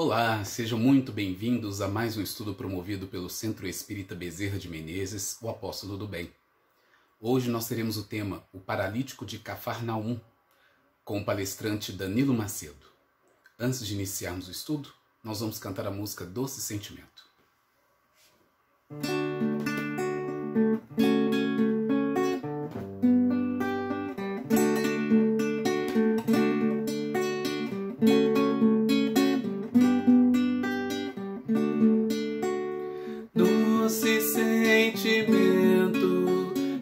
Olá, sejam muito bem-vindos a mais um estudo promovido pelo Centro Espírita Bezerra de Menezes, o Apóstolo do Bem. Hoje nós teremos o tema O Paralítico de Cafarnaum, com o palestrante Danilo Macedo. Antes de iniciarmos o estudo, nós vamos cantar a música Doce Sentimento. Doce sentimento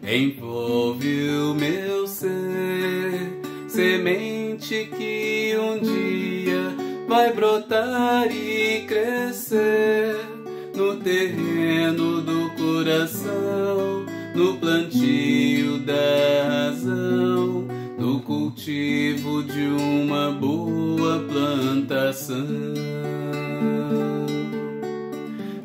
envolve o meu ser, semente que um dia vai brotar e crescer no terreno do coração, no plantio da razão, no cultivo de uma boa plantação.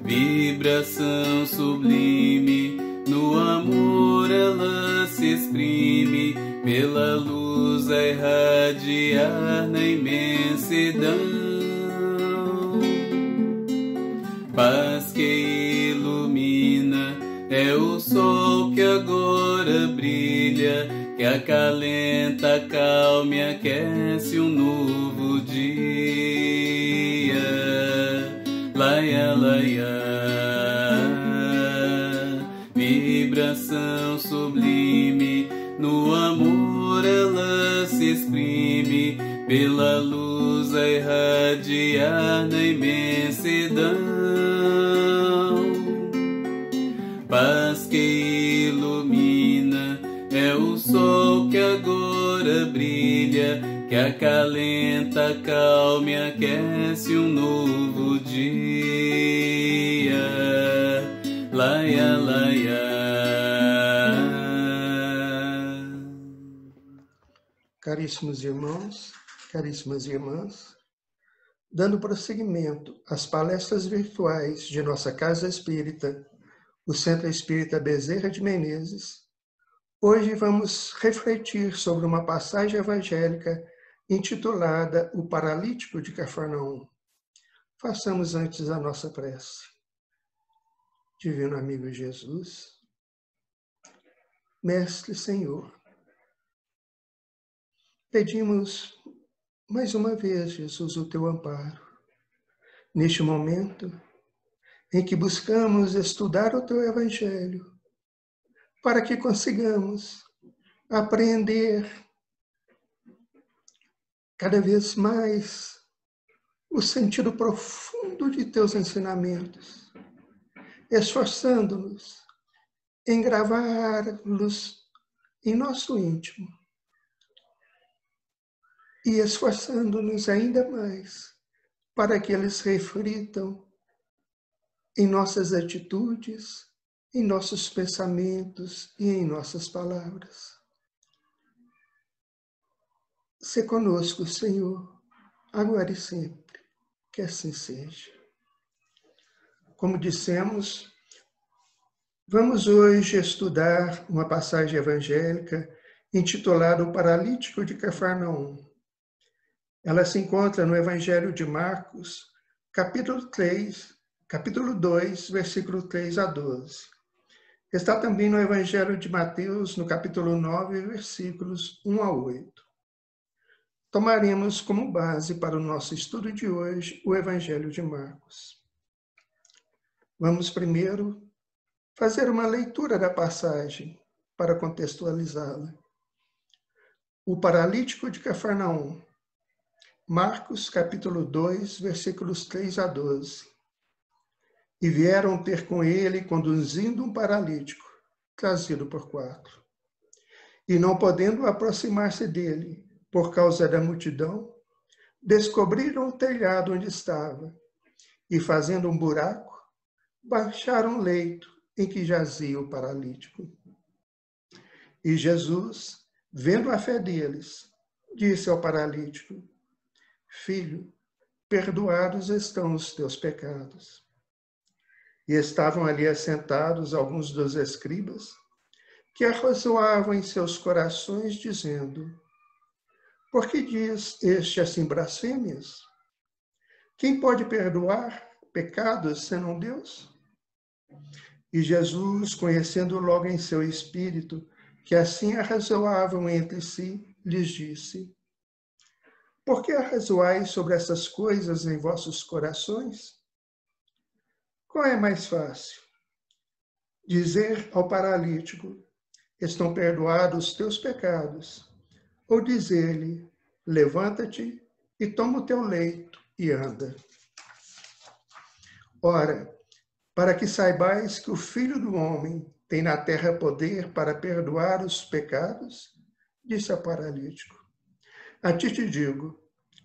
Vibração sublime, no amor ela se exprime, pela luz a irradiar na imensidão. Paz que ilumina, é o sol que agora brilha, que acalenta, acalma e aquece um novo dia. Laia, laia. Vibração sublime, no amor ela se exprime, pela luz a irradiar na imensidão. Paz que ilumina, é o sol que agora brilha, que acalenta, acalma e aquece um novo dia. Laia, laia. Caríssimos irmãos, caríssimas irmãs, dando prosseguimento às palestras virtuais de nossa Casa Espírita, o Centro Espírita Bezerra de Menezes, hoje vamos refletir sobre uma passagem evangélica intitulada O Paralítico de Cafarnaum. Façamos antes a nossa prece. Divino amigo Jesus, Mestre Senhor, pedimos mais uma vez, Jesus, o teu amparo, neste momento em que buscamos estudar o teu Evangelho, para que consigamos aprender cada vez mais o sentido profundo de teus ensinamentos, esforçando-nos em gravá-los em nosso íntimo e esforçando-nos ainda mais para que eles reflitam em nossas atitudes, em nossos pensamentos e em nossas palavras. Se conosco, Senhor, agora e sempre, que assim seja. Como dissemos, vamos hoje estudar uma passagem evangélica intitulada O Paralítico de Cafarnaum. Ela se encontra no Evangelho de Marcos, capítulo 2, versículo 3 a 12. Está também no Evangelho de Mateus, no capítulo 9, versículos 1 a 8. Tomaremos como base para o nosso estudo de hoje o Evangelho de Marcos. Vamos primeiro fazer uma leitura da passagem para contextualizá-la. O Paralítico de Cafarnaum. Marcos, capítulo 2, versículos 3 a 12. E vieram ter com ele, conduzindo um paralítico, trazido por 4. E não podendo aproximar-se dele, por causa da multidão, descobriram o telhado onde estava, e fazendo um buraco, baixaram o leito em que jazia o paralítico. E Jesus, vendo a fé deles, disse ao paralítico: Filho, perdoados estão os teus pecados. E estavam ali assentados alguns dos escribas, que arrazoavam em seus corações, dizendo: Por que diz este assim blasfêmias? Quem pode perdoar pecados senão Deus? E Jesus, conhecendo logo em seu espírito que assim arrazoavam entre si, lhes disse: Por que arrazoais sobre essas coisas em vossos corações? Qual é mais fácil? Dizer ao paralítico: Estão perdoados os teus pecados, ou dizer-lhe: Levanta-te e toma o teu leito e anda. Ora, para que saibais que o Filho do Homem tem na terra poder para perdoar os pecados, disse ao paralítico: A ti te digo,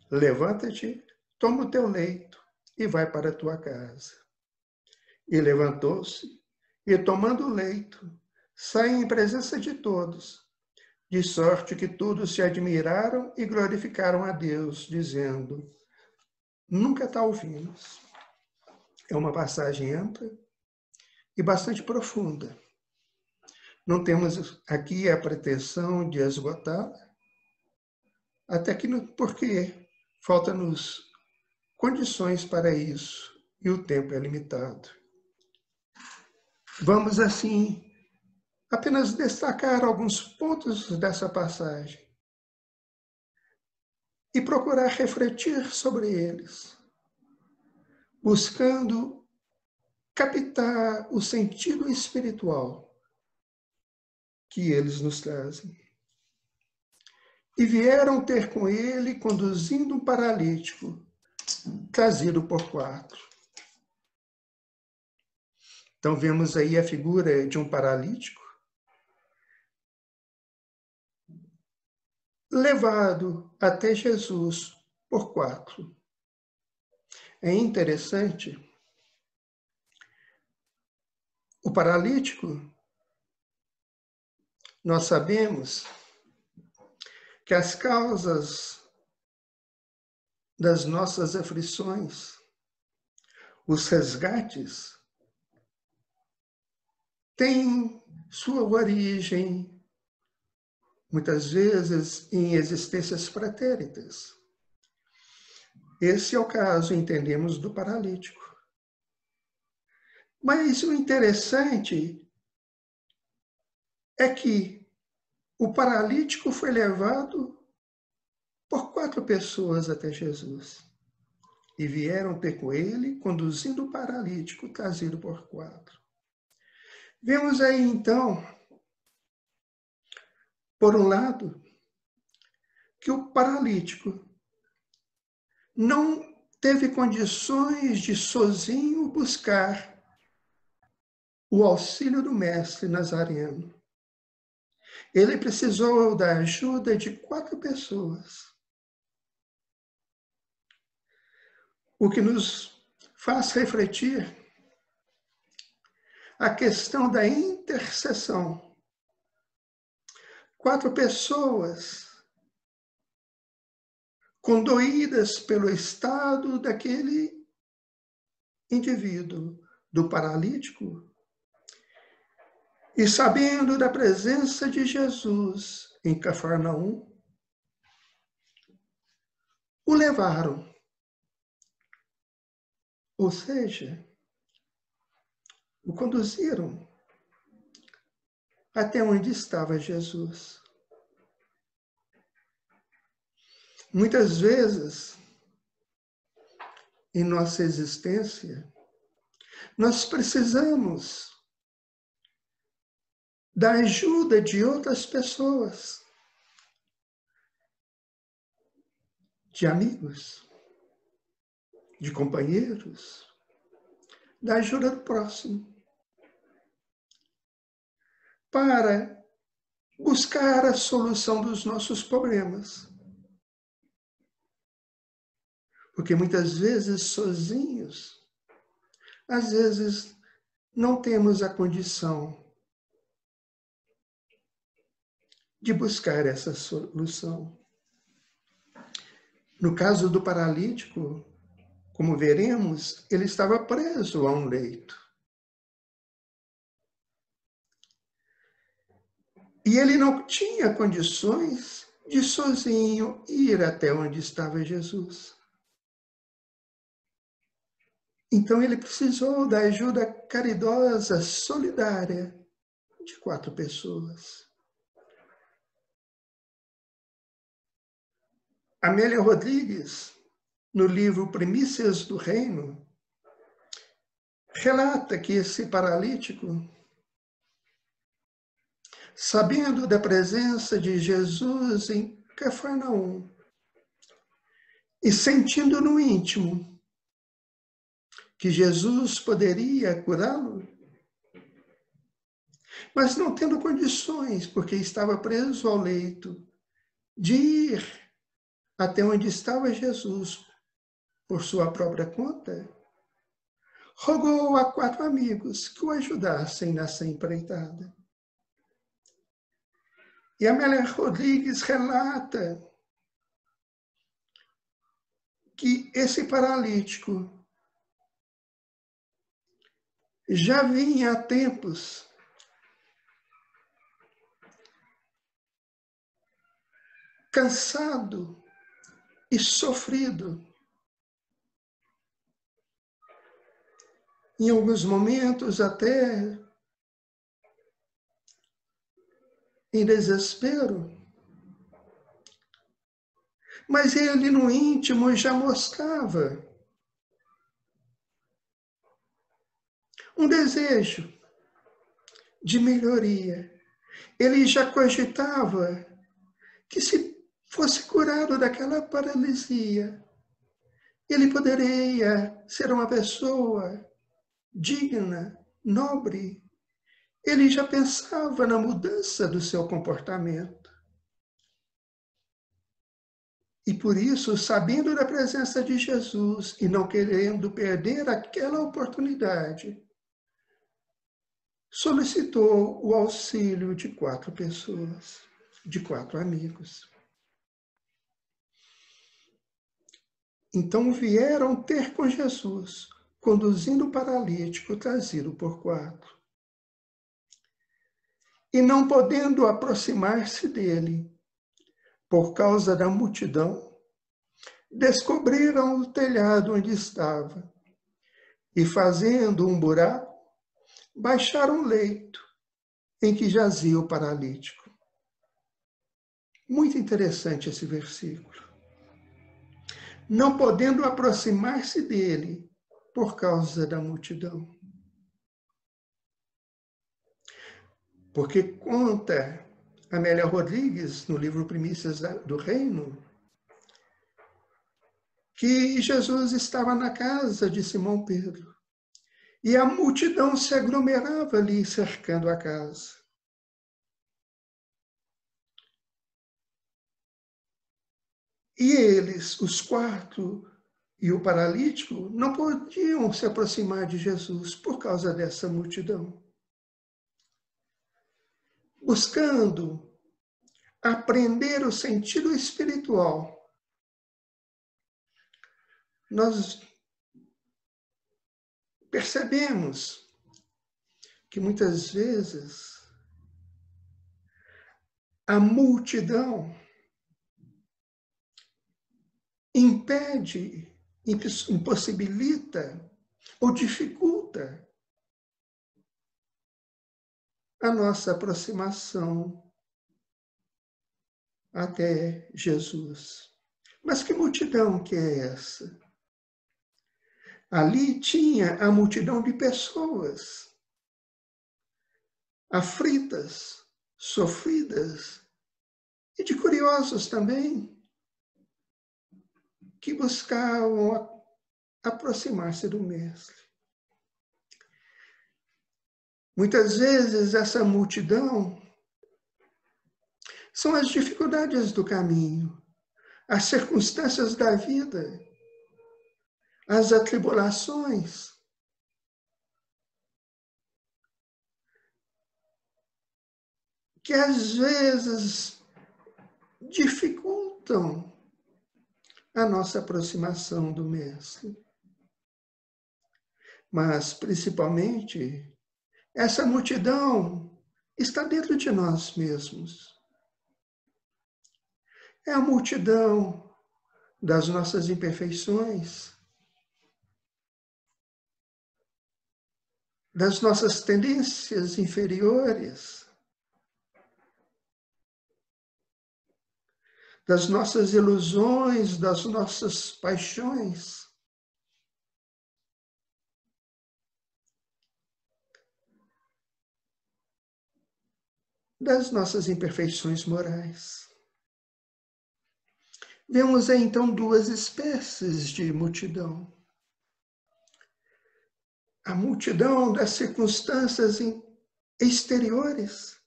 levanta-te, toma o teu leito e vai para a tua casa. E levantou-se, e tomando o leito, saiu em presença de todos, de sorte que todos se admiraram e glorificaram a Deus, dizendo: Nunca tal vimos. É uma passagem ampla e bastante profunda. Não temos aqui a pretensão de esgotá-la, até que porque faltam-nos condições para isso e o tempo é limitado. Vamos, assim, apenas destacar alguns pontos dessa passagem e procurar refletir sobre eles, buscando captar o sentido espiritual que eles nos trazem. E vieram ter com ele, conduzindo um paralítico, trazido por 4. Então, vemos aí a figura de um paralítico levado até Jesus por 4. É interessante, o paralítico, nós sabemos que as causas das nossas aflições, os resgates, têm sua origem, muitas vezes, em existências pretéritas. Esse é o caso, entendemos, do paralítico. Mas o interessante é que o paralítico foi levado por 4 pessoas até Jesus. E vieram ter com ele, conduzindo o paralítico, trazido por 4. Vemos aí, então, por um lado, que o paralítico não teve condições de sozinho buscar o auxílio do mestre Nazareno. Ele precisou da ajuda de 4 pessoas. O que nos faz refletir a questão da intercessão. 4 pessoas condoídas pelo estado daquele indivíduo, do paralítico, e sabendo da presença de Jesus em Cafarnaum, o levaram. Ou seja, o conduziram até onde estava Jesus. Muitas vezes, em nossa existência, nós precisamos da ajuda de outras pessoas, de amigos, de companheiros, da ajuda do próximo, para buscar a solução dos nossos problemas. Porque muitas vezes, sozinhos, às vezes não temos a condição de buscar essa solução. No caso do paralítico, como veremos, ele estava preso a um leito. E ele não tinha condições de sozinho ir até onde estava Jesus. Então ele precisou da ajuda caridosa, solidária de 4 pessoas. Amélia Rodrigues, no livro Primícias do Reino, relata que esse paralítico, sabendo da presença de Jesus em Cafarnaum e sentindo no íntimo que Jesus poderia curá-lo, mas não tendo condições, porque estava preso ao leito, de ir até onde estava Jesus por sua própria conta, rogou a 4 amigos que o ajudassem nessa empreitada. E Amélia Rodrigues relata que esse paralítico já vinha há tempos cansado e sofrido. Em alguns momentos até em desespero. Mas ele no íntimo já moscava um desejo de melhoria. Ele já cogitava que se fosse curado daquela paralisia, ele poderia ser uma pessoa digna, nobre. Ele já pensava na mudança do seu comportamento. E por isso, sabendo da presença de Jesus e não querendo perder aquela oportunidade, solicitou o auxílio de 4 pessoas, de 4 amigos. Então vieram ter com Jesus, conduzindo o paralítico trazido por 4. E não podendo aproximar-se dele, por causa da multidão, descobriram o telhado onde estava e, fazendo um buraco, baixaram o leito em que jazia o paralítico. Muito interessante esse versículo. Não podendo aproximar-se dele por causa da multidão. Porque conta Amélia Rodrigues, no livro Primícias do Reino, que Jesus estava na casa de Simão Pedro e a multidão se aglomerava ali cercando a casa. E eles, os 4 e o paralítico, não podiam se aproximar de Jesus por causa dessa multidão. Buscando aprender o sentido espiritual, nós percebemos que muitas vezes a multidão impede, impossibilita ou dificulta a nossa aproximação até Jesus. Mas que multidão que é essa? Ali tinha a multidão de pessoas aflitas, sofridas e de curiosos também, que buscavam aproximar-se do Mestre. Muitas vezes essa multidão são as dificuldades do caminho, as circunstâncias da vida, as atribulações. Que às vezes dificultam a nossa aproximação do Mestre. Mas, principalmente, essa multidão está dentro de nós mesmos. É a multidão das nossas imperfeições, das nossas tendências inferiores, das nossas ilusões, das nossas paixões. Das nossas imperfeições morais. Vemos aí, então, duas espécies de multidão. A multidão das circunstâncias exteriores,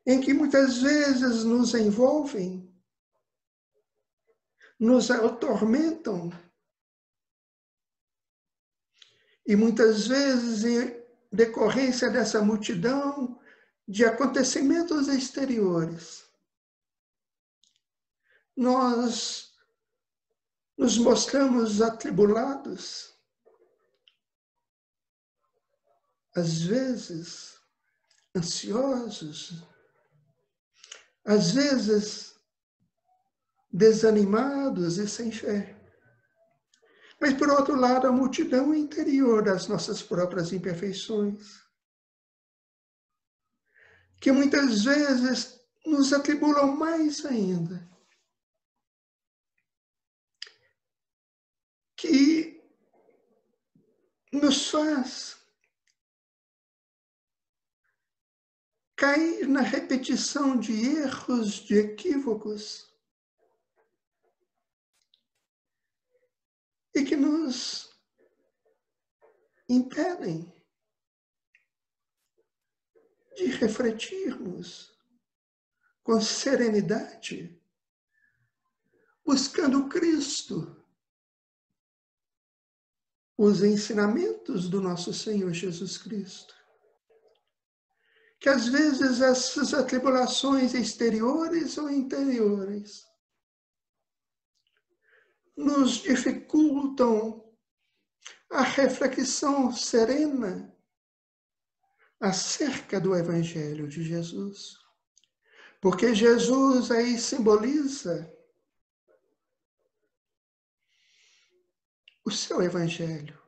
em que muitas vezes nos envolvem, nos atormentam, e muitas vezes, em decorrência dessa multidão de acontecimentos exteriores, nós nos mostramos atribulados, às vezes ansiosos, às vezes desanimados e sem fé. Mas, por outro lado, a multidão interior das nossas próprias imperfeições, que muitas vezes nos atribulam mais ainda, que nos faz cair na repetição de erros, de equívocos, e que nos impedem de refletirmos com serenidade, buscando Cristo, os ensinamentos do nosso Senhor Jesus Cristo. Que às vezes essas atribulações exteriores ou interiores nos dificultam a reflexão serena acerca do Evangelho de Jesus. Porque Jesus aí simboliza o seu Evangelho,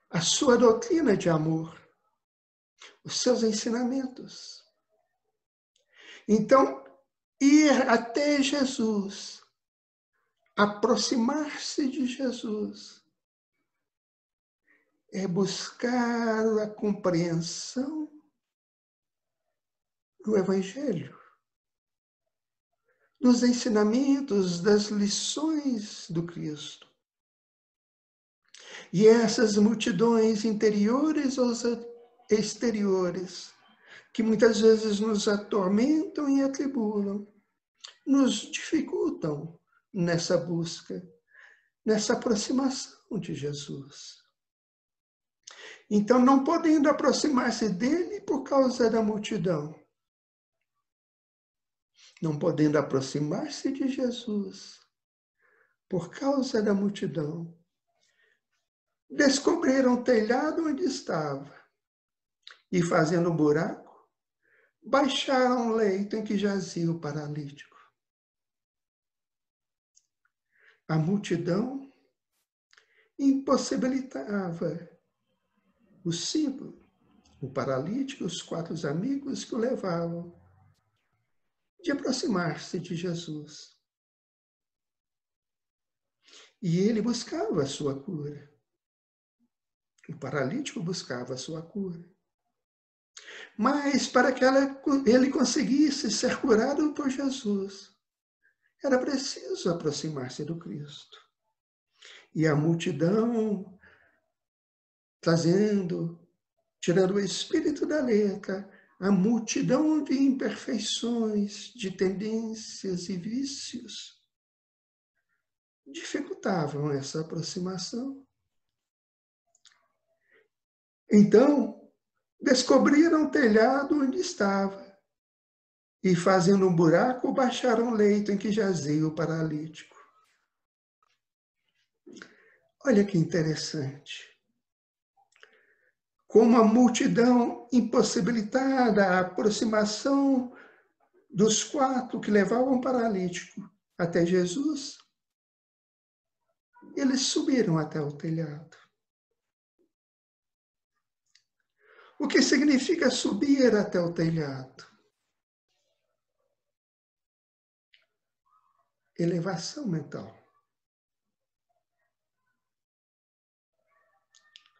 a sua doutrina de amor, os seus ensinamentos. Então, ir até Jesus, aproximar-se de Jesus, é buscar a compreensão do Evangelho, dos ensinamentos, das lições do Cristo. E essas multidões interiores ou exteriores, que muitas vezes nos atormentam e atribulam, nos dificultam nessa busca, nessa aproximação de Jesus. Então, não podendo aproximar-se dele por causa da multidão, não podendo aproximar-se de Jesus por causa da multidão, descobriram o telhado onde estava e, fazendo um buraco, baixaram o leito em que jazia o paralítico. A multidão impossibilitava o símbolo, o paralítico, os 4 amigos que o levavam, de aproximar-se de Jesus. E ele buscava a sua cura. O paralítico buscava a sua cura. Mas para que ele conseguisse ser curado por Jesus, era preciso aproximar-se do Cristo. E a multidão, tirando o espírito da letra, a multidão de imperfeições, de tendências e vícios, dificultavam essa aproximação. Então, descobriram o telhado onde estava e, fazendo um buraco, baixaram o leito em que jazia o paralítico. Olha que interessante. Como a multidão impossibilitada a aproximação dos 4 que levavam o paralítico até Jesus, eles subiram até o telhado. O que significa subir até o telhado? Elevação mental.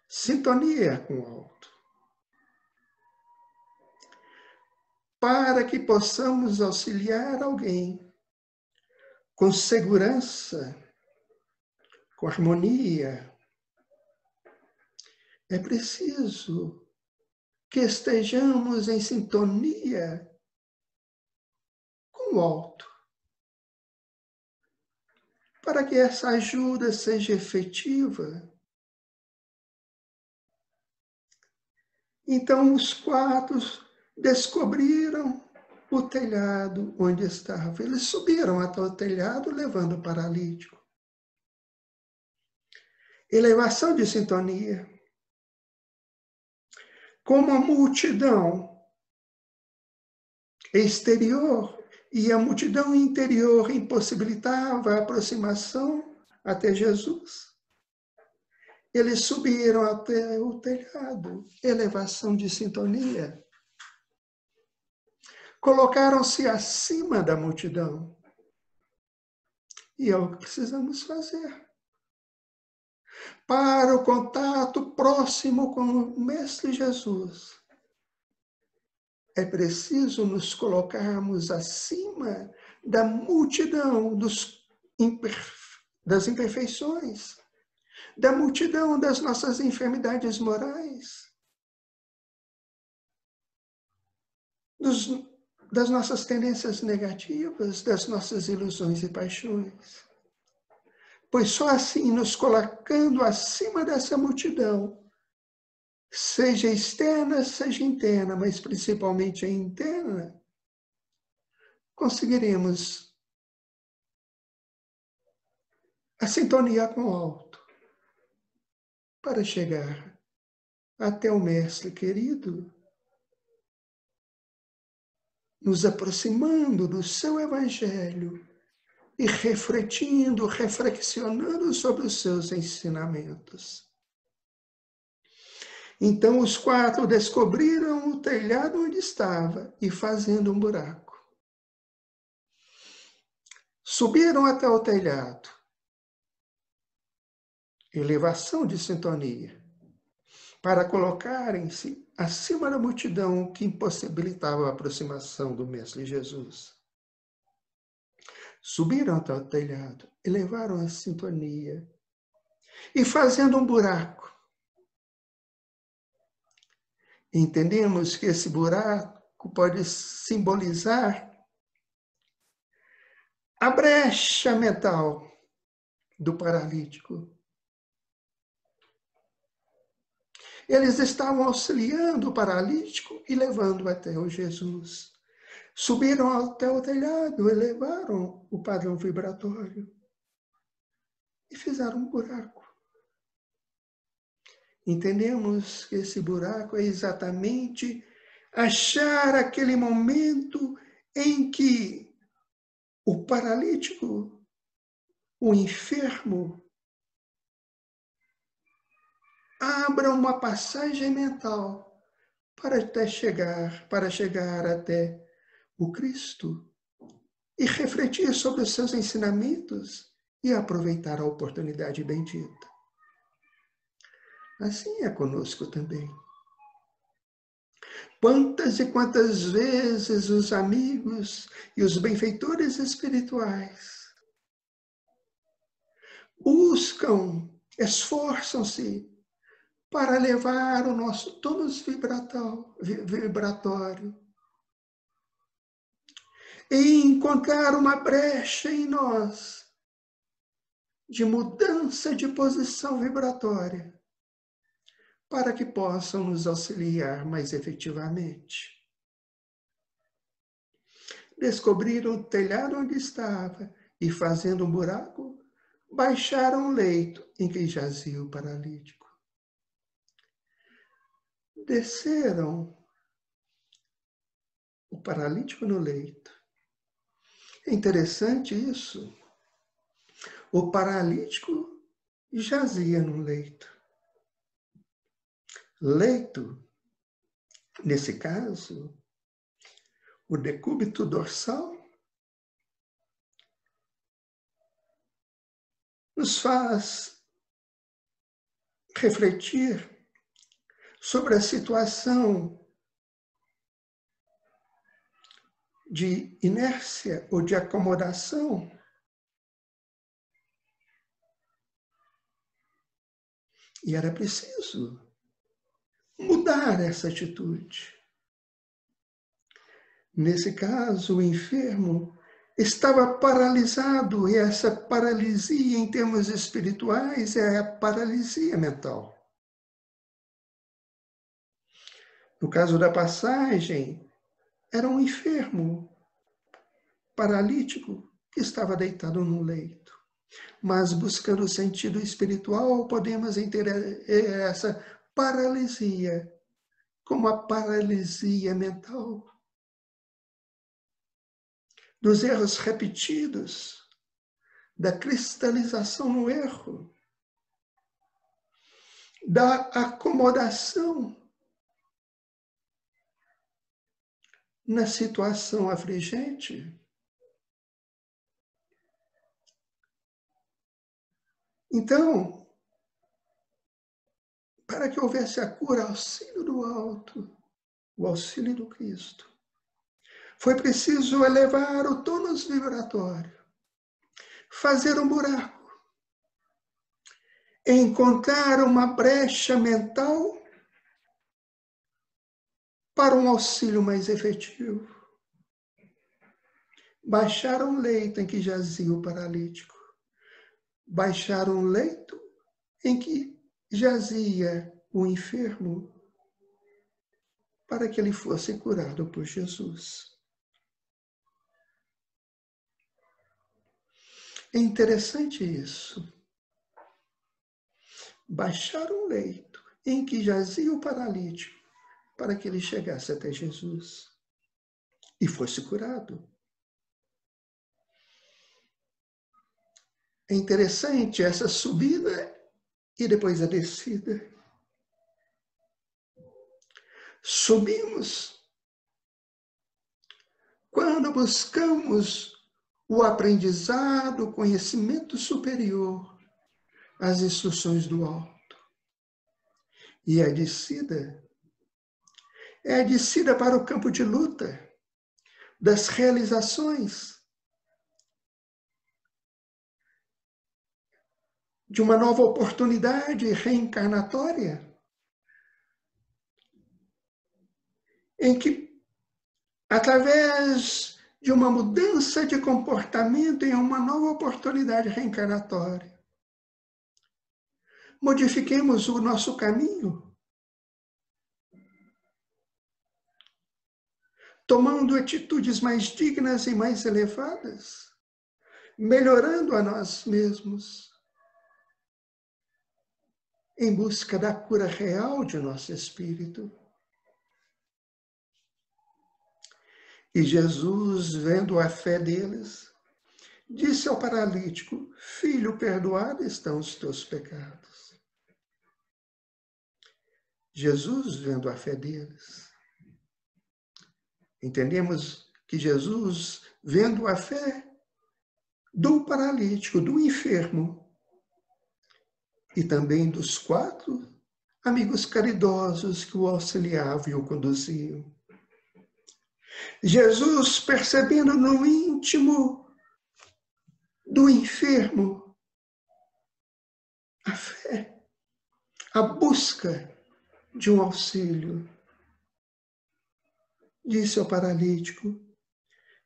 Sintonia com o alto. Para que possamos auxiliar alguém com segurança, com harmonia, é preciso que estejamos em sintonia com o alto, para que essa ajuda seja efetiva. Então os 4 descobriram o telhado onde estava. Eles subiram até o telhado levando o paralítico. Elevação de sintonia. Como a multidão exterior e a multidão interior impossibilitava a aproximação até Jesus, eles subiram até o telhado, elevação de sintonia. Colocaram-se acima da multidão. E é o que precisamos fazer. Para o contato próximo com o Mestre Jesus, é preciso nos colocarmos acima da multidão das imperfeições, da multidão das nossas enfermidades morais, das nossas tendências negativas, das nossas ilusões e paixões. Pois só assim, nos colocando acima dessa multidão, seja externa, seja interna, mas principalmente a interna, conseguiremos a sintonia com o alto para chegar até o Mestre querido, nos aproximando do seu Evangelho e reflexionando sobre os seus ensinamentos. Então os 4 descobriram o telhado onde estava e fazendo um buraco. Subiram até o telhado. Elevação de sintonia. Para colocarem-se acima da multidão que impossibilitava a aproximação do Mestre Jesus. Subiram até o telhado, elevaram a sintonia e fazendo um buraco. Entendemos que esse buraco pode simbolizar a brecha mental do paralítico. Eles estavam auxiliando o paralítico e levando até o Jesus. Subiram até o telhado, elevaram o padrão vibratório e fizeram um buraco. Entendemos que esse buraco é exatamente achar aquele momento em que o paralítico, o enfermo, abra uma passagem mental para chegar até o Cristo e refletir sobre os seus ensinamentos e aproveitar a oportunidade bendita. Assim é conosco também. Quantas e quantas vezes os amigos e os benfeitores espirituais buscam, esforçam-se para levar o nosso tônus vibratório e encontrar uma brecha em nós de mudança de posição vibratória para que possam nos auxiliar mais efetivamente. Descobriram o telhado onde estava e, fazendo um buraco, baixaram o leito em que jazia o paralítico. Desceram o paralítico no leito. É interessante isso. O paralítico jazia no leito. Leito nesse caso, o decúbito dorsal, nos faz refletir sobre a situação de inércia ou de acomodação e era preciso mudar essa atitude. Nesse caso, o enfermo estava paralisado, e essa paralisia, em termos espirituais, é a paralisia mental. No caso da passagem, era um enfermo paralítico que estava deitado no leito. Mas, buscando o sentido espiritual, podemos entender essa paralisia como a paralisia mental dos erros repetidos, da cristalização no erro, da acomodação na situação afligente. Então, para que houvesse a cura, auxílio do alto, o auxílio do Cristo, foi preciso elevar o tônus vibratório, fazer um buraco, encontrar uma brecha mental para um auxílio mais efetivo. Baixar um leito em que jazia o paralítico. Baixar um leito em que jazia o enfermo, para que ele fosse curado por Jesus. É interessante isso. Baixar um leito em que jazia o paralítico, para que ele chegasse até Jesus e fosse curado. É interessante essa subida e depois a descida. Subimos quando buscamos o aprendizado, o conhecimento superior, as instruções do alto. E a descida é a descida para o campo de luta, das realizações, de uma nova oportunidade reencarnatória, em que, através de uma mudança de comportamento em uma nova oportunidade reencarnatória, modifiquemos o nosso caminho, tomando atitudes mais dignas e mais elevadas, melhorando a nós mesmos, em busca da cura real de nosso espírito. E Jesus, vendo a fé deles, disse ao paralítico: Filho, perdoado estão os teus pecados. Jesus, vendo a fé deles. Entendemos que Jesus, vendo a fé do paralítico, do enfermo, e também dos 4 amigos caridosos que o auxiliavam e o conduziam. Jesus, percebendo no íntimo do enfermo a fé, a busca de um auxílio, disse ao paralítico: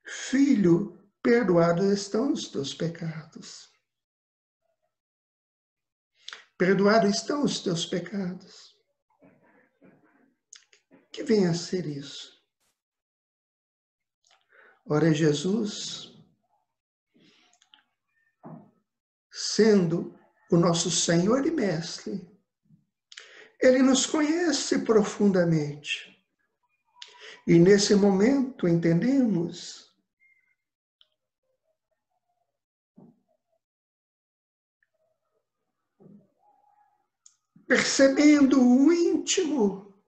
Filho, perdoados estão os teus pecados. Perdoados estão os teus pecados. Que venha a ser isso? Ora, Jesus, sendo o nosso Senhor e Mestre, Ele nos conhece profundamente. E nesse momento entendemos percebendo o íntimo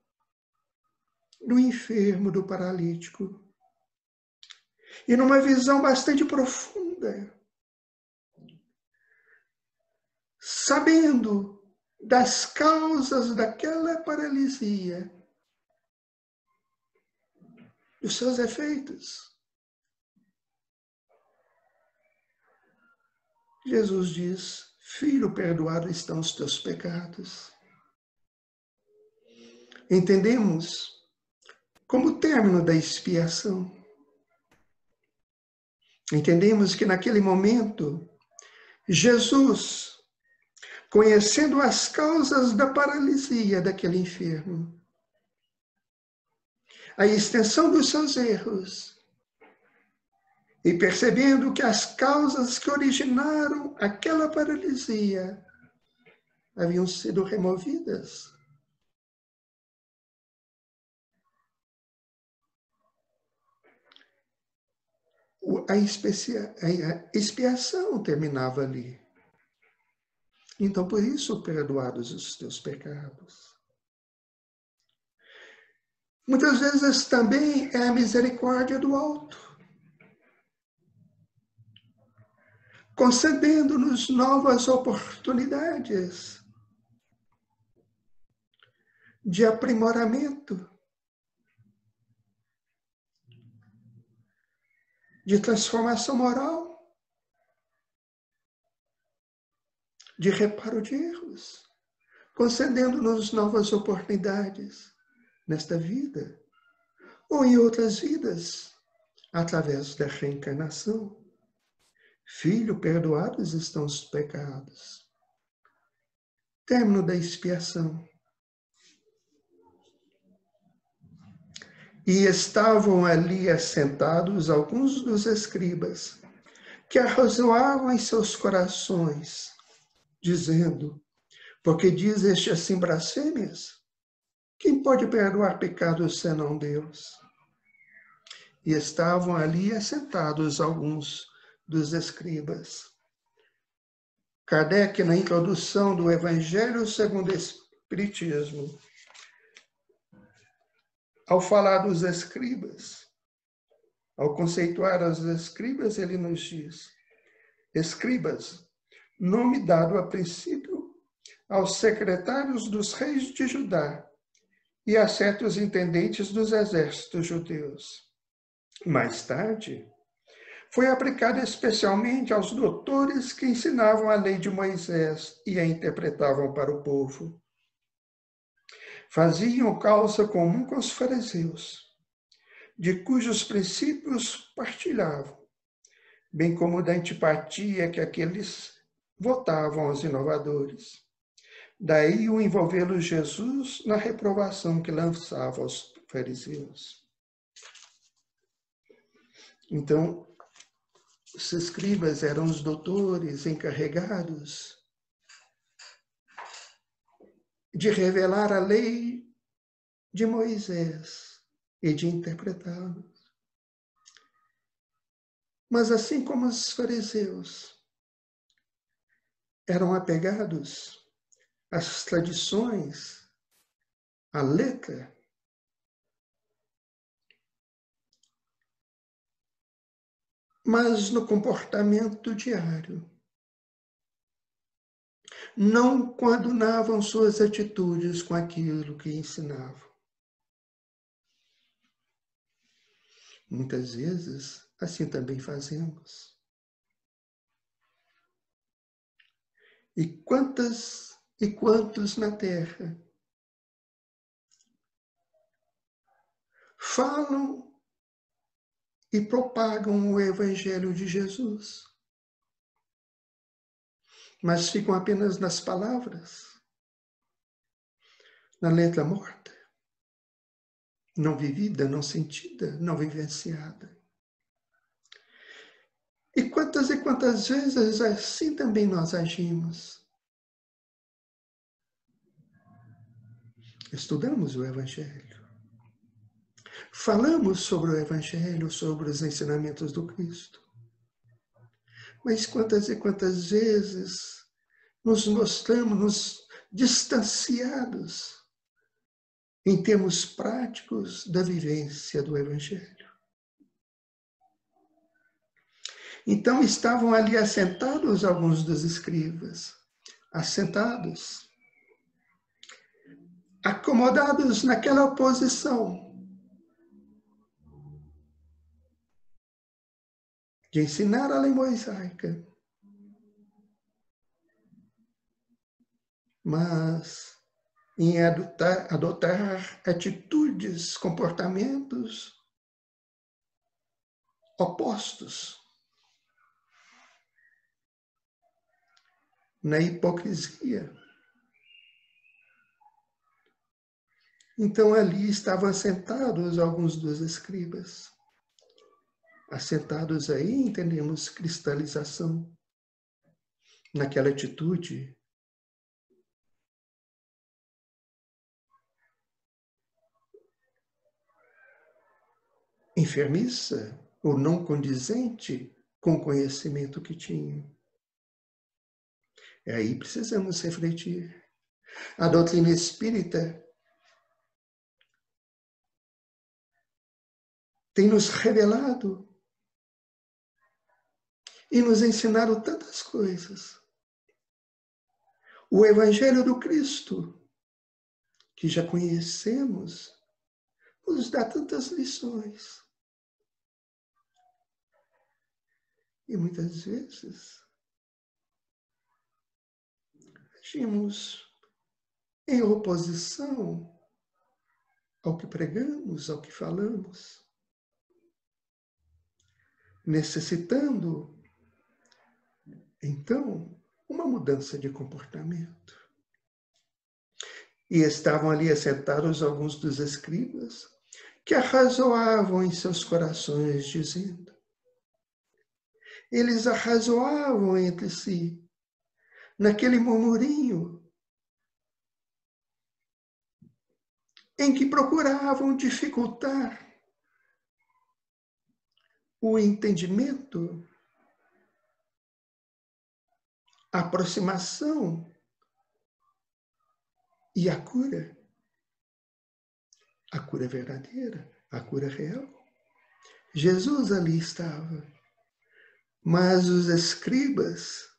do enfermo, do paralítico. E numa visão bastante profunda, sabendo das causas daquela paralisia, dos seus efeitos, Jesus diz: filho, perdoado estão os teus pecados. Entendemos como término da expiação. Entendemos que naquele momento, Jesus, conhecendo as causas da paralisia daquele enfermo, a extensão dos seus erros, e percebendo que as causas que originaram aquela paralisia haviam sido removidas, a expiação terminava ali. Então, por isso, perdoados os teus pecados. Muitas vezes também é a misericórdia do alto, concedendo-nos novas oportunidades de aprimoramento, de transformação moral, de reparo de erros, concedendo-nos novas oportunidades nesta vida ou em outras vidas, através da reencarnação. Filho, perdoados estão os pecados. Término da expiação. E estavam ali assentados alguns dos escribas, que arrazoavam em seus corações, dizendo: por que diz este assim blasfêmias? Quem pode perdoar pecados senão Deus? E estavam ali assentados alguns dos escribas. Kardec, na introdução do Evangelho segundo o Espiritismo, ao falar dos escribas, ao conceituar os escribas, ele nos diz: escribas, nome dado a princípio aos secretários dos reis de Judá e a certos intendentes dos exércitos judeus. Mais tarde, foi aplicado especialmente aos doutores que ensinavam a lei de Moisés e a interpretavam para o povo. Faziam causa comum com os fariseus, de cujos princípios partilhavam, bem como da antipatia que aqueles votavam aos inovadores. Daí o envolvê-lo Jesus na reprovação que lançava aos fariseus. Então, os escribas eram os doutores encarregados de revelar a lei de Moisés e de interpretá-la. Mas assim como os fariseus eram apegados às tradições, à letra, mas no comportamento diário, não coadunavam suas atitudes com aquilo que ensinavam. Muitas vezes, assim também fazemos. E quantas e quantos na Terra falam e propagam o Evangelho de Jesus, mas ficam apenas nas palavras, na letra morta, não vivida, não sentida, não vivenciada. E quantas vezes assim também nós agimos. Estudamos o Evangelho, falamos sobre o Evangelho, sobre os ensinamentos do Cristo. Mas quantas e quantas vezes nos mostramos distanciados em termos práticos da vivência do Evangelho. Então estavam ali assentados alguns dos escribas, assentados, acomodados naquela posição de ensinar a lei mosaica, mas em adotar atitudes, comportamentos opostos, na hipocrisia. Então ali estavam assentados alguns dos escribas. Assentados aí, entendemos cristalização, naquela atitude enfermiça ou não condizente com o conhecimento que tinham. E aí precisamos refletir. A doutrina espírita tem nos revelado e nos ensinado tantas coisas. O Evangelho do Cristo, que já conhecemos, nos dá tantas lições. E muitas vezes agimos em oposição ao que pregamos, ao que falamos, necessitando, então, uma mudança de comportamento. E estavam ali assentados alguns dos escribas que arrazoavam em seus corações, dizendo. Eles arrazoavam entre si, naquele murmurinho, em que procuravam dificultar o entendimento, a aproximação e a cura verdadeira, a cura real. Jesus ali estava, mas os escribas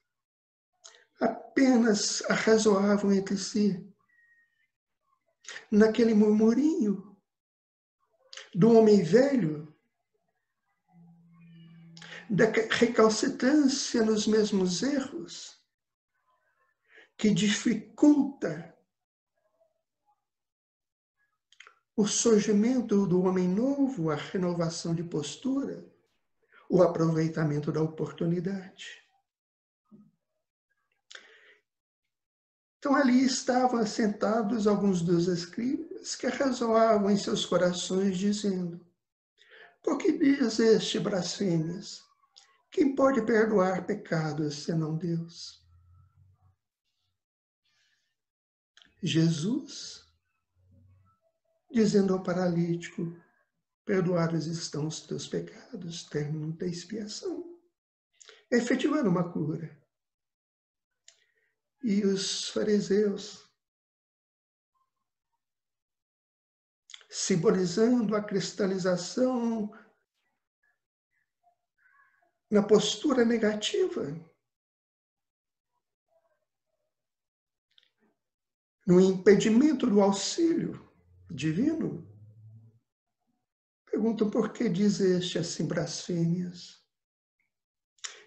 apenas arrazoavam entre si, naquele murmurinho do homem velho, da recalcitrância nos mesmos erros, que dificulta o surgimento do homem novo, a renovação de postura, o aproveitamento da oportunidade. Então ali estavam assentados alguns dos escribas que arrazoavam em seus corações, dizendo: por que diz este blasfêmias? Quem pode perdoar pecados senão Deus? Jesus, dizendo ao paralítico: perdoados estão os teus pecados, término da expiação, efetivando uma cura. E os fariseus, simbolizando a cristalização na postura negativa, no impedimento do auxílio divino, perguntam: por que diz este assim blasfêmias?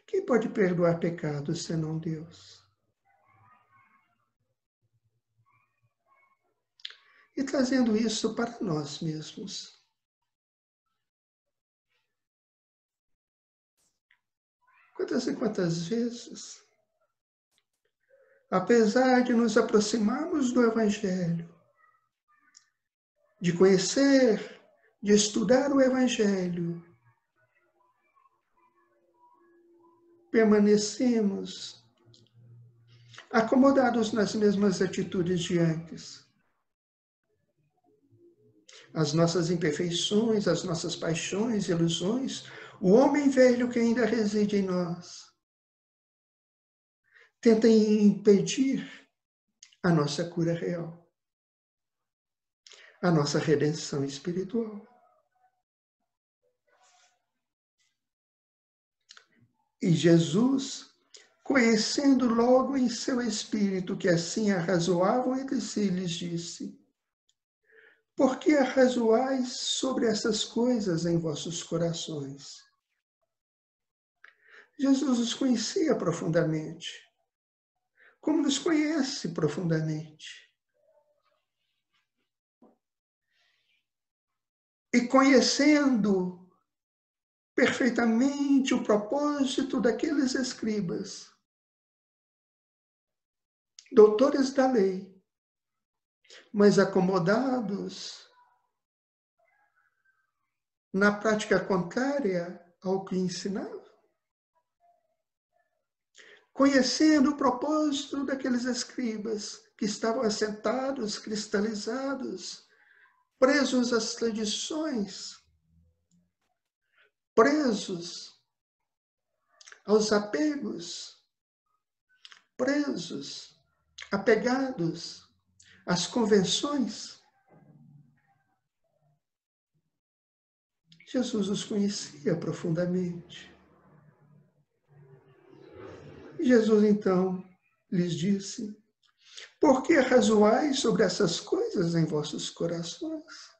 Quem pode perdoar pecados senão Deus? E trazendo isso para nós mesmos. Quantas e quantas vezes, apesar de nos aproximarmos do Evangelho, de conhecer, de estudar o Evangelho, permanecemos acomodados nas mesmas atitudes de antes. As nossas imperfeições, as nossas paixões, ilusões, o homem velho que ainda reside em nós, tenta impedir a nossa cura real. a nossa redenção espiritual. E Jesus, conhecendo logo em seu espírito que assim arrazoavam entre si, lhes disse: por que arrazoais sobre essas coisas em vossos corações? Jesus os conhecia profundamente, como nos conhece profundamente. E conhecendo perfeitamente o propósito daqueles escribas, doutores da lei, mas acomodados na prática contrária ao que ensinavam, conhecendo o propósito daqueles escribas que estavam assentados, cristalizados, presos às tradições, presos aos apegos, presos, apegados às convenções. Jesus os conhecia profundamente. E Jesus, então, lhes disse: por que arrazoais sobre essas coisas em vossos corações?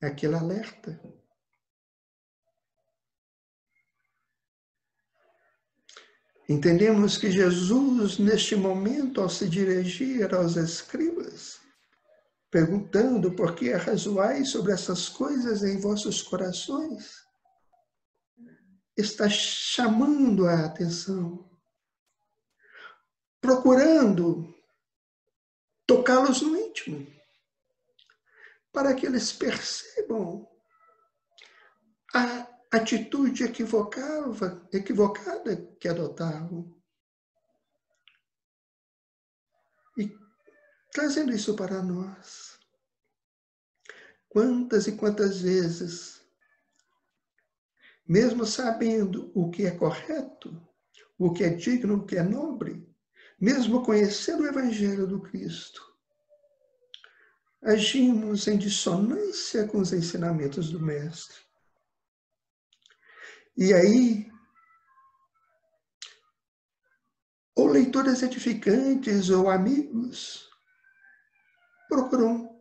Aquele alerta. Entendemos que Jesus, neste momento, ao se dirigir aos escribas, perguntando por que arrazoais sobre essas coisas em vossos corações, está chamando a atenção, procurando tocá-los no íntimo, para que eles percebam a atitude equivocada que adotavam. E trazendo isso para nós, quantas e quantas vezes, mesmo sabendo o que é correto, o que é digno, o que é nobre, mesmo conhecendo o Evangelho do Cristo, agimos em dissonância com os ensinamentos do Mestre. E aí, ou leitores edificantes ou amigos procuram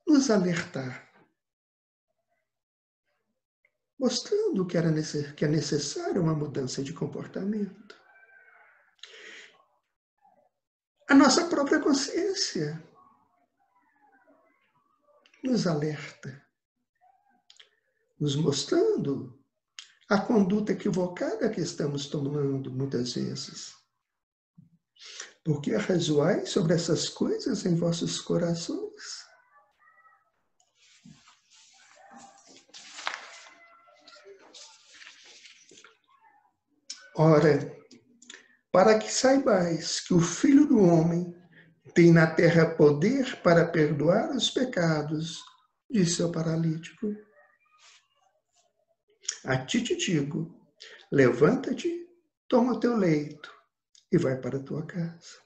nos alertar, mostrando que é necessária uma mudança de comportamento. A nossa própria consciência nos alerta, nos mostrando a conduta equivocada que estamos tomando muitas vezes. Porque arrazoais sobre essas coisas em vossos corações? Ora, para que saibais que o Filho do Homem tem na terra poder para perdoar os pecados, disse ao paralítico. A ti te digo, levanta-te, toma o teu leito e vai para a tua casa.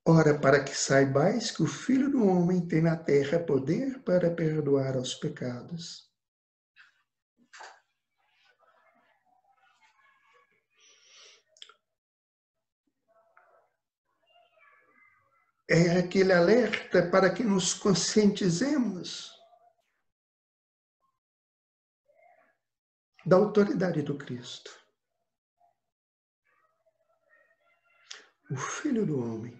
Ora, para que saibais que o Filho do Homem tem na terra poder para perdoar os pecados. É aquele alerta para que nos conscientizemos da autoridade do Cristo. O Filho do Homem.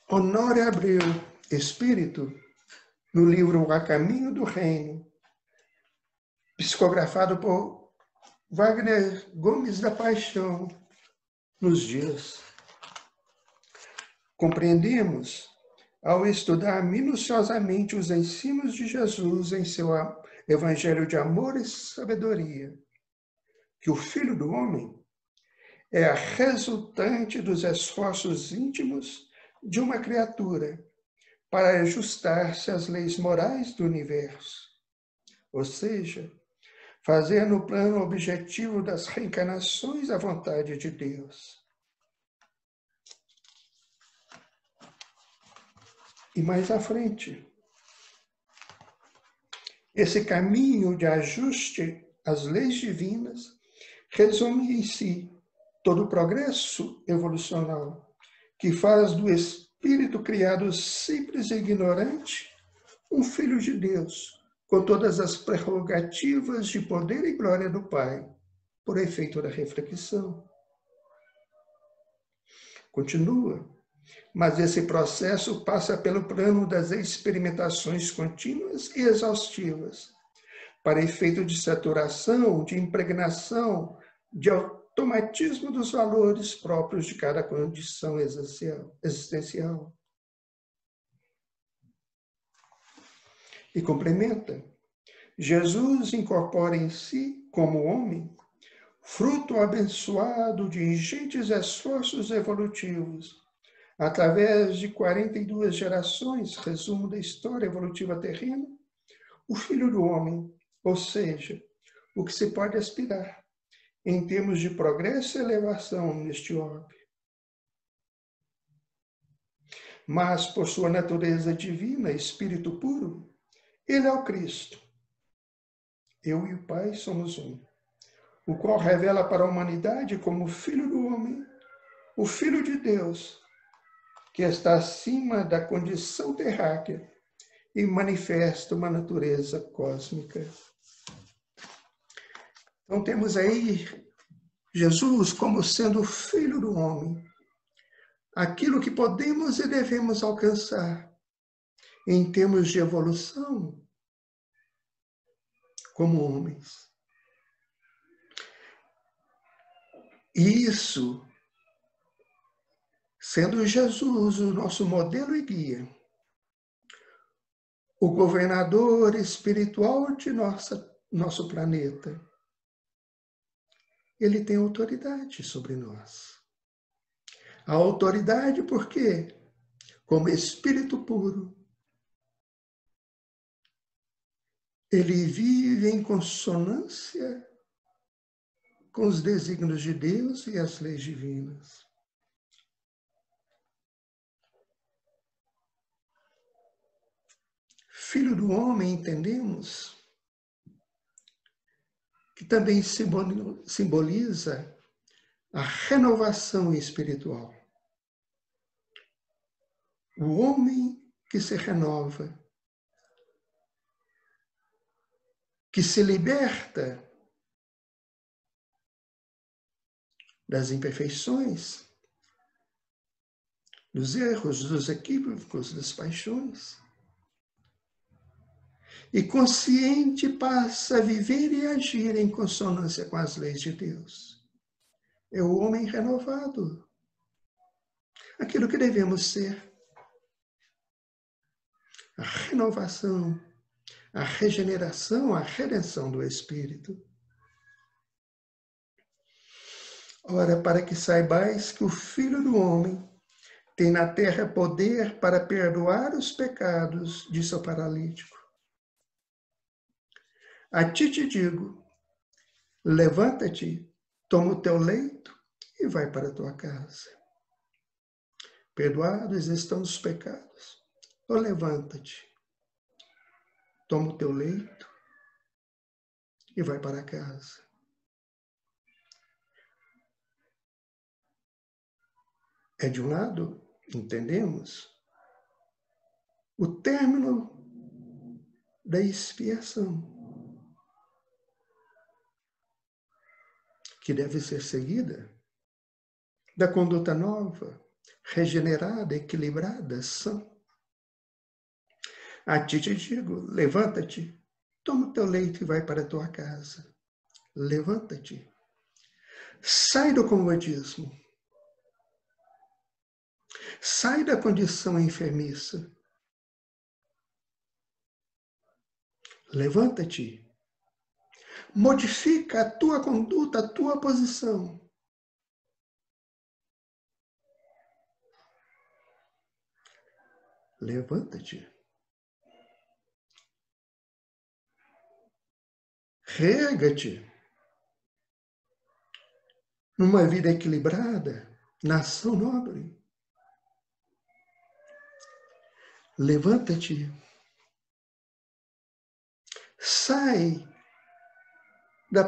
Honório Abreu, Espírito, no livro A Caminho do Reino, psicografado por Wagner Gomes da Paixão, nos diz: compreendemos, ao estudar minuciosamente os ensinos de Jesus em seu Evangelho de amor e sabedoria, que o Filho do Homem é a resultante dos esforços íntimos de uma criatura para ajustar-se às leis morais do universo, ou seja, fazer no plano objetivo das reencarnações a vontade de Deus. e mais à frente. Esse caminho de ajuste às leis divinas resume em si todo o progresso evolucional que faz do espírito criado simples e ignorante um filho de Deus, com todas as prerrogativas de poder e glória do Pai, por efeito da reflexão. Continua, mas esse processo passa pelo plano das experimentações contínuas e exaustivas, para efeito de saturação, de impregnação, de automatismo dos valores próprios de cada condição existencial. E complementa, Jesus incorpora em si, como homem, fruto abençoado de ingentes esforços evolutivos, através de 42 gerações, resumo da história evolutiva terrena, o Filho do Homem, ou seja, o que se pode aspirar em termos de progresso e elevação neste orbe. Mas, por sua natureza divina, espírito puro, ele é o Cristo. Eu e o Pai somos um, o qual revela para a humanidade como Filho do Homem, o Filho de Deus, que está acima da condição terráquea e manifesta uma natureza cósmica. Então temos aí Jesus como sendo o Filho do Homem, aquilo que podemos e devemos alcançar em termos de evolução como homens. Isso, sendo Jesus o nosso modelo e guia, o governador espiritual de nosso planeta, ele tem autoridade sobre nós. A autoridade porque, como espírito puro, ele vive em consonância com os desígnios de Deus e as leis divinas. Filho do homem, entendemos que também simboliza a renovação espiritual. O homem que se renova, que se liberta das imperfeições, dos erros, dos equívocos, das paixões. E consciente passa a viver e agir em consonância com as leis de Deus. É o homem renovado. Aquilo que devemos ser. A renovação, a regeneração, a redenção do Espírito. Ora, para que saibais que o Filho do Homem tem na terra poder para perdoar os pecados, disse o paralítico. A ti te digo, levanta-te, toma o teu leito e vai para a tua casa. Perdoados estão os pecados. Ou levanta-te, toma o teu leito e vai para casa. É de um lado, entendemos, o término da expiação, que deve ser seguida da conduta nova, regenerada, equilibrada, sã. A ti te digo, levanta-te, toma o teu leito e vai para a tua casa. Levanta-te. Sai do comodismo. Sai da condição enfermiça. Levanta-te. Modifica a tua conduta, a tua posição. Levanta-te. Rega-te. Numa vida equilibrada, na ação nobre. Levanta-te. Sai da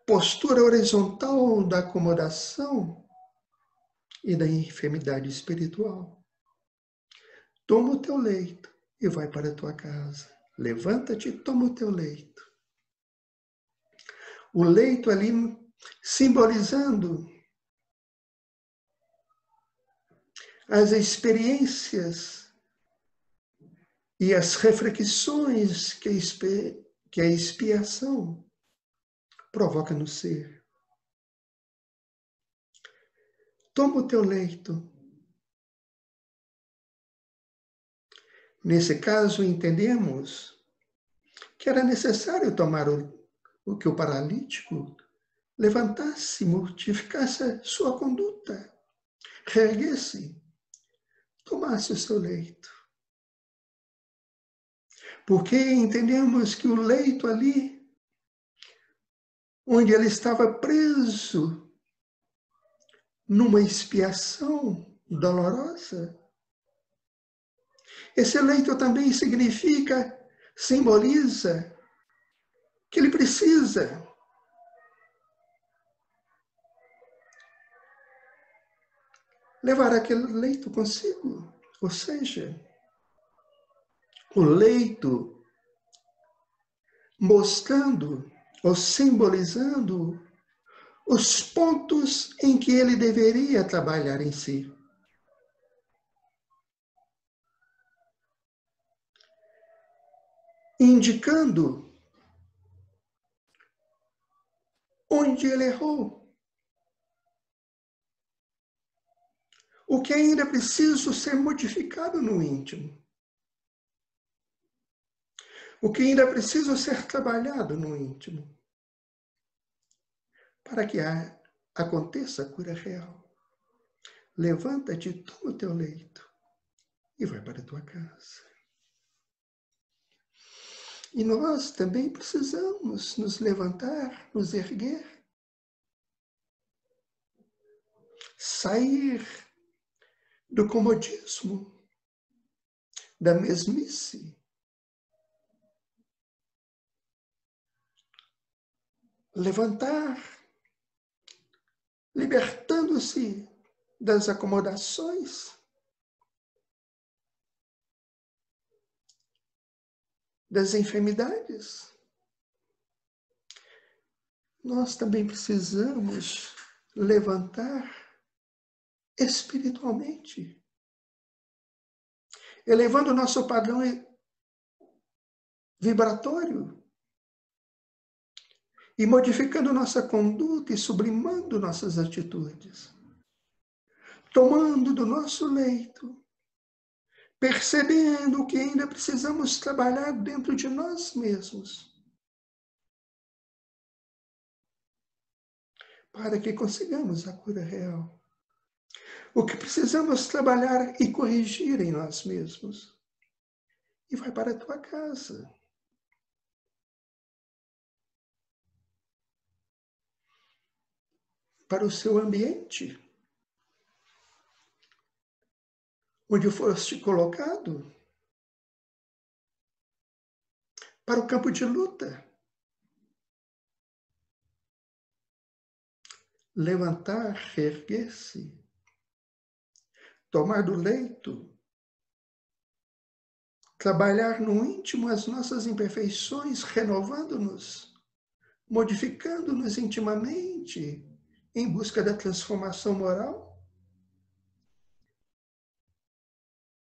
postura horizontal da acomodação e da enfermidade espiritual. Toma o teu leito e vai para a tua casa. Levanta-te e toma o teu leito. O leito ali simbolizando as experiências e as reflexões que a expiação provoca no ser. Toma o teu leito. Nesse caso, entendemos que era necessário tomar o que o paralítico levantasse, modificasse a sua conduta, reerguesse, tomasse o seu leito. Porque entendemos que o leito ali, onde ele estava preso numa expiação dolorosa, esse leito também simboliza que ele precisa levar aquele leito consigo. Ou seja, o leito mostrando ou simbolizando os pontos em que ele deveria trabalhar em si. Indicando onde ele errou. O que ainda é preciso ser modificado no íntimo. O que ainda é preciso ser trabalhado no íntimo. Para que aconteça a cura real. Levanta-te, toma o teu leito e vai para a tua casa. E nós também precisamos nos levantar, nos erguer, sair do comodismo, da mesmice. Levantar, libertando-se das acomodações, das enfermidades. Nós também precisamos levantar espiritualmente, elevando o nosso padrão vibratório e modificando nossa conduta e sublimando nossas atitudes, tomando do nosso leito, percebendo que ainda precisamos trabalhar dentro de nós mesmos, para que consigamos a cura real. O que precisamos trabalhar e corrigir em nós mesmos. E vai para a tua casa. Para o seu ambiente. Onde foste colocado. Para o campo de luta. Levantar, erguer-se. Tomar do leito. Trabalhar no íntimo as nossas imperfeições, renovando-nos, modificando-nos intimamente, em busca da transformação moral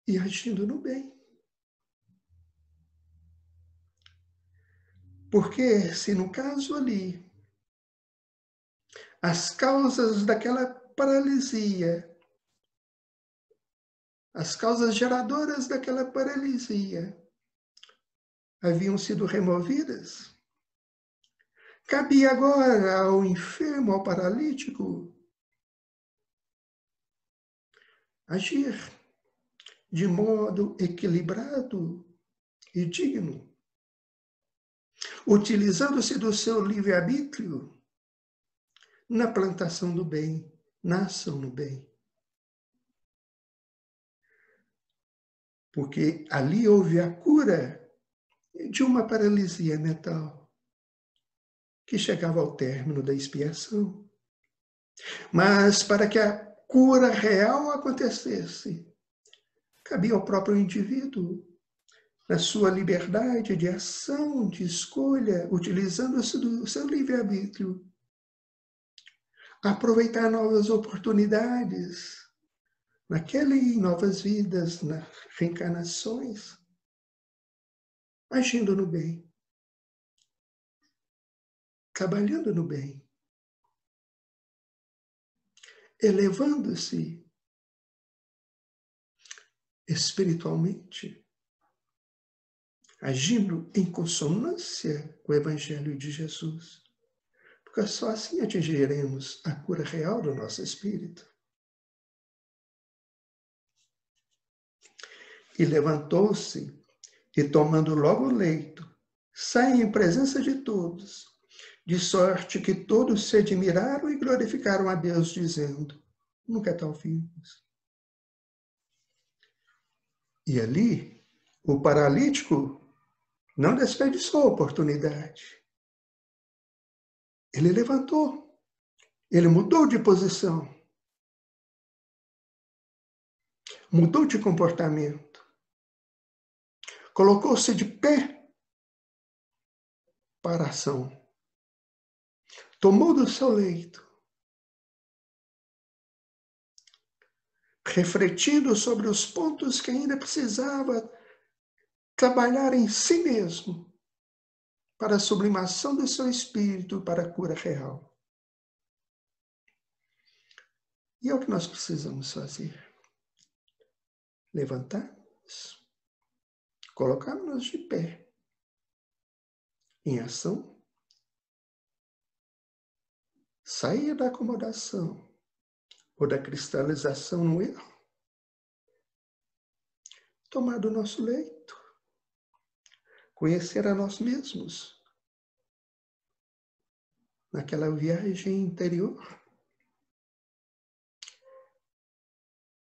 e agindo no bem. Porque se no caso ali, as causas daquela paralisia, as causas geradoras daquela paralisia haviam sido removidas, cabia agora ao enfermo, ao paralítico, agir de modo equilibrado e digno, utilizando-se do seu livre-arbítrio na plantação do bem, na ação no bem. porque ali houve a cura de uma paralisia mental que chegava ao término da expiação. Mas para que a cura real acontecesse, cabia ao próprio indivíduo, na sua liberdade de ação, de escolha, utilizando-se do seu livre-arbítrio, aproveitar novas oportunidades, naquela e novas vidas, nas reencarnações, agindo no bem, trabalhando no bem, elevando-se espiritualmente, agindo em consonância com o Evangelho de Jesus, porque só assim atingiremos a cura real do nosso espírito. E levantou-se, e tomando logo o leito, sai em presença de todos, de sorte que todos se admiraram e glorificaram a Deus, dizendo: nunca tal vimos. E ali, o paralítico não desperdiçou a oportunidade. Ele levantou, ele mudou de posição, mudou de comportamento, colocou-se de pé para a ação, tomou do seu leito, refletindo sobre os pontos que ainda precisava trabalhar em si mesmo para a sublimação do seu espírito, para a cura real. E é o que nós precisamos fazer. Levantar-nos, colocar-nos de pé, em ação, sair da acomodação ou da cristalização no erro, tomar do nosso leito, conhecer a nós mesmos, naquela viagem interior,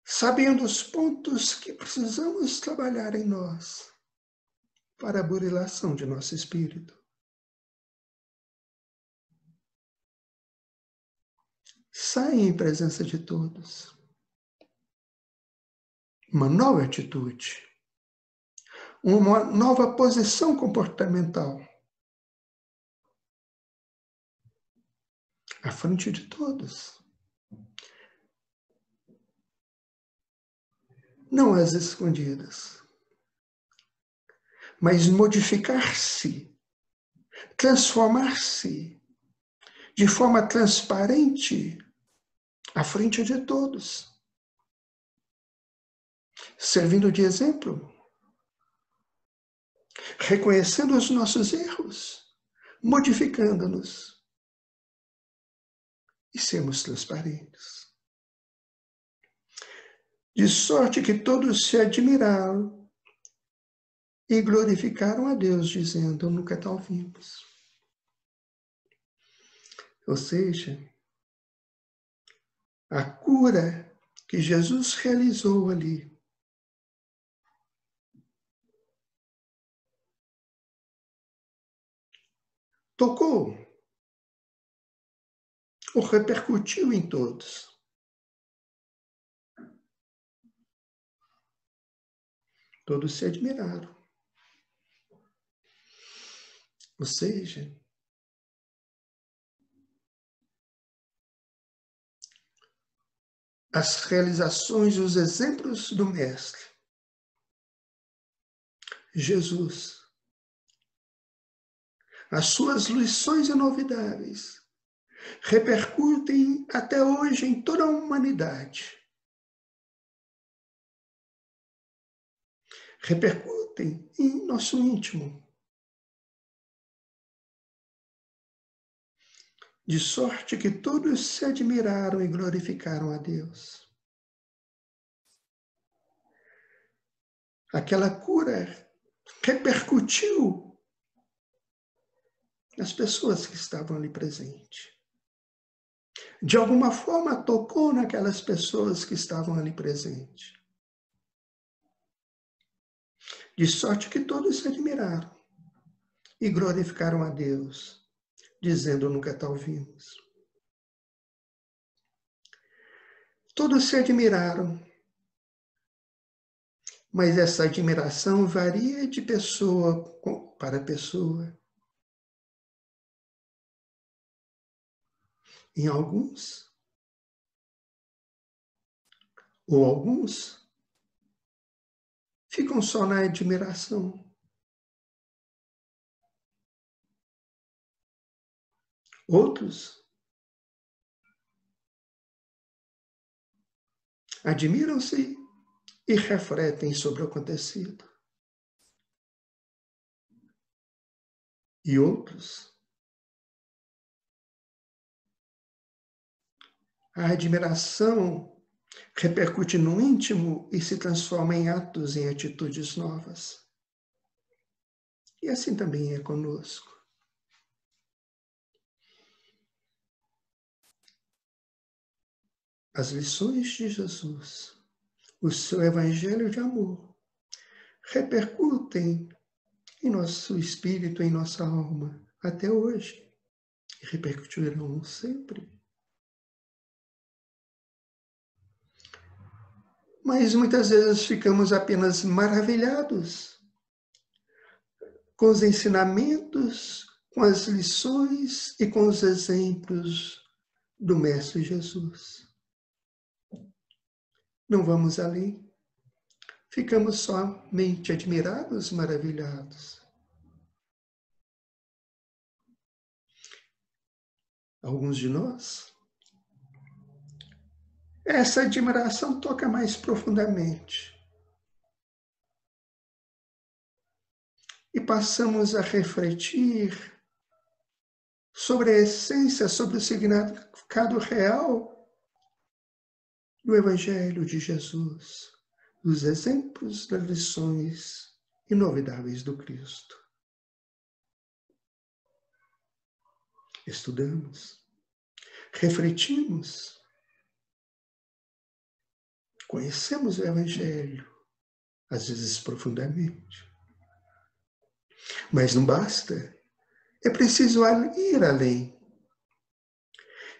sabendo os pontos que precisamos trabalhar em nós para a burilação de nosso espírito. Sai em presença de todos. Uma nova atitude, uma nova posição comportamental, à frente de todos. Não às escondidas, mas modificar-se, transformar-se de forma transparente à frente de todos, servindo de exemplo, reconhecendo os nossos erros, modificando-nos e sermos transparentes. De sorte que todos se admiraram e glorificaram a Deus, dizendo: nunca tal vimos. Ou seja, a cura que Jesus realizou ali tocou ou repercutiu em todos. Todos se admiraram. Ou seja, as realizações e os exemplos do Mestre, Jesus, as suas lições inovidáveis, repercutem até hoje em toda a humanidade. Repercutem em nosso íntimo. De sorte que todos se admiraram e glorificaram a Deus. Aquela cura repercutiu nas pessoas que estavam ali presentes. De alguma forma tocou naquelas pessoas que estavam ali presentes. de sorte que todos se admiraram e glorificaram a Deus, dizendo: nunca tal vimos. Todos se admiraram, mas essa admiração varia de pessoa para pessoa. Em alguns, ou alguns, ficam só na admiração. Outros admiram-se e refletem sobre o acontecido. E outros, a admiração repercute no íntimo e se transforma em atos, em atitudes novas. E assim também é conosco. As lições de Jesus, o seu evangelho de amor, repercutem em nosso espírito, em nossa alma, até hoje. E repercutirão sempre. Mas muitas vezes ficamos apenas maravilhados com os ensinamentos, com as lições e com os exemplos do Mestre Jesus. Não vamos além. Ficamos somente admirados, maravilhados. Alguns de nós, essa admiração toca mais profundamente. E passamos a refletir sobre a essência, sobre o significado real do Evangelho de Jesus, dos exemplos, das lições inovidáveis do Cristo. Estudamos, refletimos, conhecemos o Evangelho, às vezes profundamente. Mas não basta. É preciso ir além.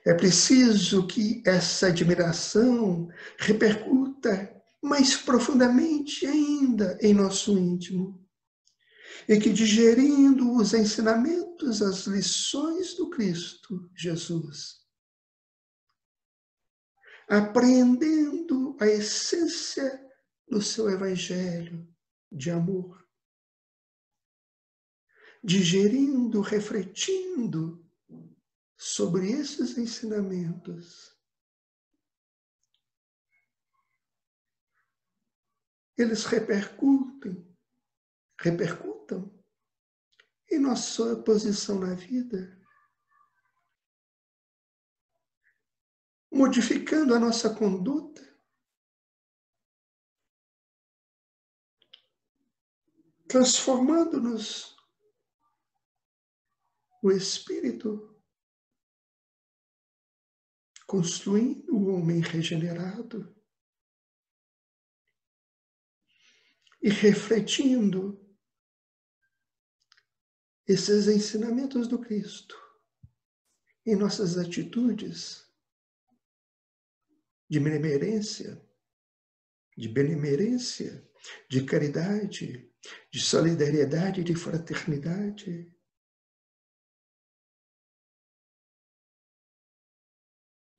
É preciso que essa admiração repercuta mais profundamente ainda em nosso íntimo. E que, digerindo os ensinamentos, as lições do Cristo Jesus, apreendendo a essência do seu evangelho de amor, digerindo, refletindo sobre esses ensinamentos, eles repercutam em nossa posição na vida, modificando a nossa conduta, transformando-nos o espírito, construindo o homem regenerado e refletindo esses ensinamentos do Cristo em nossas atitudes de benemerência, de caridade, de solidariedade, de fraternidade.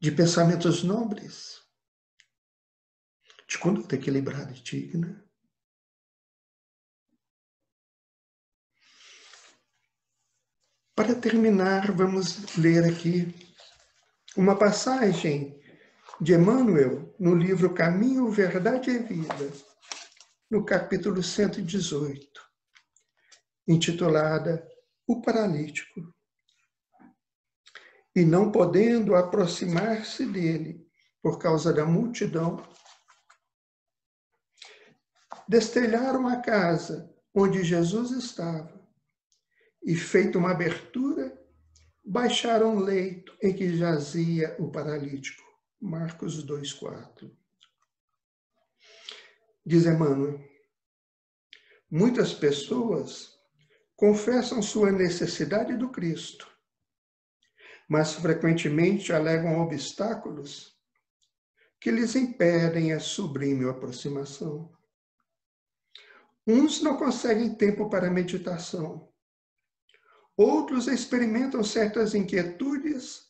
De pensamentos nobres, de conduta equilibrada e digna. Para terminar, vamos ler aqui uma passagem de Emmanuel no livro Caminho, Verdade e Vida, no capítulo 118, intitulada O Paralítico. E não podendo aproximar-se dele por causa da multidão, destelharam a casa onde Jesus estava e, feita uma abertura, baixaram o leito em que jazia o paralítico. Marcos 2,4. Diz Emmanuel: Muitas pessoas confessam sua necessidade do Cristo, mas frequentemente alegam obstáculos que lhes impedem a sublime aproximação. Uns não conseguem tempo para meditação, outros experimentam certas inquietudes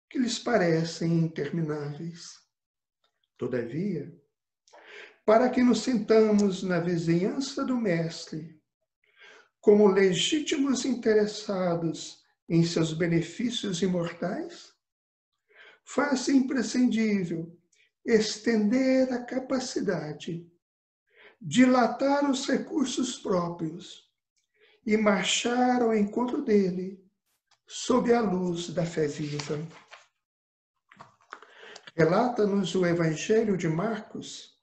que lhes parecem intermináveis. Todavia, para que nos sintamos na vizinhança do Mestre, como legítimos interessados em seus benefícios imortais, faz-se imprescindível estender a capacidade, dilatar os recursos próprios e marchar ao encontro dele sob a luz da fé viva. Relata-nos o Evangelho de Marcos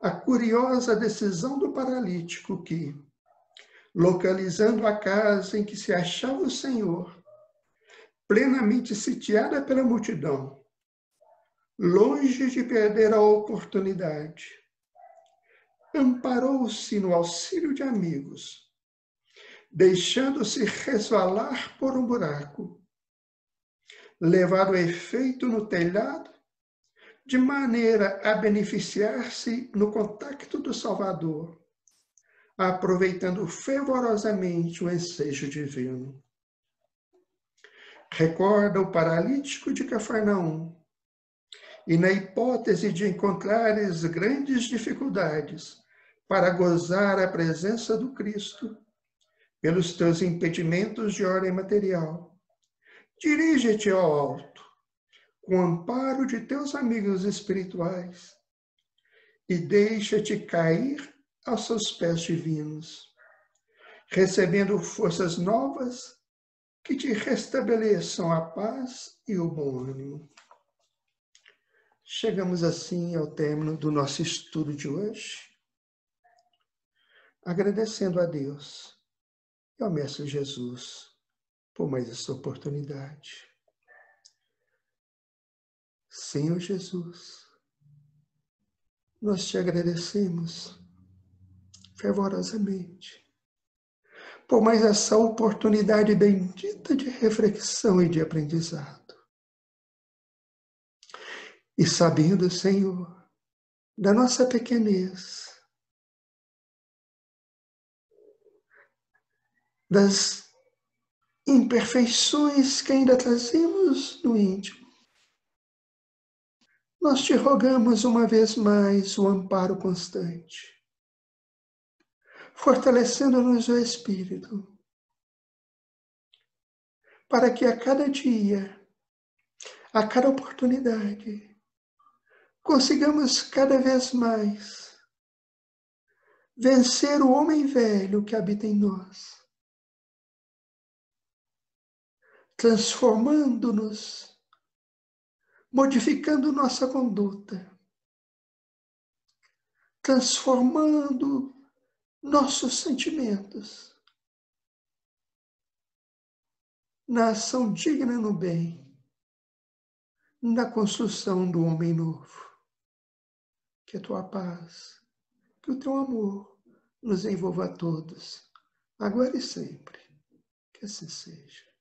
a curiosa decisão do paralítico que, localizando a casa em que se achava o Senhor, plenamente sitiada pela multidão, longe de perder a oportunidade, amparou-se no auxílio de amigos, deixando-se resvalar por um buraco, levado a efeito no telhado, de maneira a beneficiar-se no contacto do Salvador, aproveitando fervorosamente o ensejo divino. Recorda o paralítico de Cafarnaum, e na hipótese de encontrares grandes dificuldades para gozar a presença do Cristo, pelos teus impedimentos de ordem material, dirige-te ao alto, com o amparo de teus amigos espirituais, e deixa-te cair aos seus pés divinos, recebendo forças novas que te restabeleçam a paz e o bom ânimo. Chegamos assim ao término do nosso estudo de hoje, agradecendo a Deus e ao Mestre Jesus por mais essa oportunidade. Senhor Jesus, nós te agradecemos fervorosamente por mais essa oportunidade bendita de reflexão e de aprendizado. E sabendo, Senhor, da nossa pequenez, das imperfeições que ainda trazemos no íntimo, nós te rogamos uma vez mais o amparo constante, fortalecendo-nos o Espírito, para que a cada dia, a cada oportunidade, consigamos cada vez mais vencer o homem velho que habita em nós, transformando-nos, modificando nossa conduta, transformando nossos sentimentos na ação digna no bem, na construção do homem novo. Que a tua paz, que o teu amor nos envolva a todos, agora e sempre. Que assim seja.